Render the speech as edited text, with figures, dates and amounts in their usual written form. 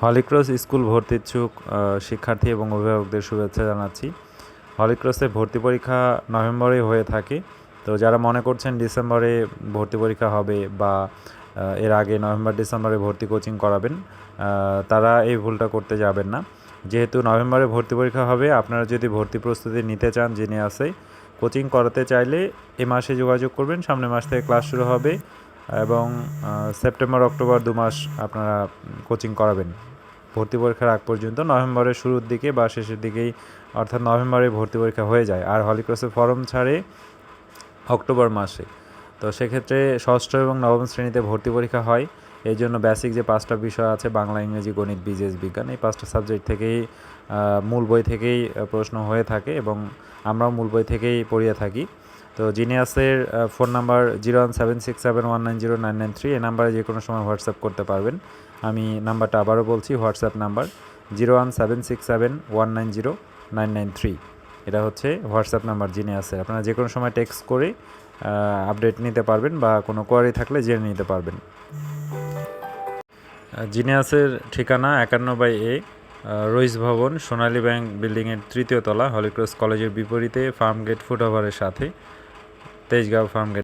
Holy Cross school ভর্তি ইচ্ছুক শিক্ষার্থী এবং অভিভাবকদের শুভেচ্ছা জানাচ্ছি। হলিক্রসে ভর্তি পরীক্ষা নভেম্বরে হয়ে থাকে। তো যারা মনে করছেন ডিসেম্বরে ভর্তি পরীক্ষা হবে বা এর আগে নভেম্বর ডিসেম্বরে ভর্তি কোচিং করাবেন, তারা এই ভুলটা করতে যাবেন না। যেহেতু নভেম্বরে ভর্তি পরীক্ষা হবে, আপনারা যদি ভর্তি প্রস্তুতি নিতে চান জিনিয়াসে কোচিং করাতে চাইলে এ মাসে যোগাযোগ করবেন। সামনের মাস থেকে ক্লাস শুরু হবে এবং সেপ্টেম্বর অক্টোবর 2 মাস আপনারা কোচিং করাবেন ভর্তি পরীক্ষার আগ পর্যন্ত। নভেম্বরের শুরুর দিকে বা শেষের দিকেই, অর্থাৎ নভেম্বরে ভর্তি পরীক্ষা হয়ে যায়। আর হলিক্রসে ফর্ম ছাড়ে অক্টোবর মাসে। তো সেক্ষেত্রে ষষ্ঠ এবং নবম শ্রেণীতে ভর্তি পরীক্ষা হয়। এই জন্য বেসিক যে 5টা বিষয় আছে, বাংলা, ইংরেজি, গণিত, বিজনেস, বিজ্ঞান, এই 5টা সাবজেক্ট থেকেই মূল বই থেকেই প্রশ্ন হয়ে থাকে এবং আমরাও মূল বই থেকেই পড়িয়ে থাকি। তো জিনিয়াসের ফোন নাম্বার 01767190993, এই নাম্বারে যে কোনো সময় হোয়াটসঅ্যাপ করতে পারবেন। আমি নাম্বারটা আবারও বলছি, হোয়াটসঅ্যাপ নাম্বার 01767190993। এটা হচ্ছে হোয়াটসঅ্যাপ নাম্বার জিনিয়াসের। আপনারা যে কোনো সময় টেক্সট করে আপডেট নিতে পারবেন বা কোনো কোয়ারি থাকলে জেনে নিতে পারবেন। জিনিয়াসের ঠিকানা 51/A রইস ভবন, সোনালী ব্যাংক বিল্ডিংয়ের 3য় তলা, হলিক্রস কলেজের বিপরীতে, ফার্মগেট ফুটওভারের সাথে, তেজগাঁও ফার্মগেট।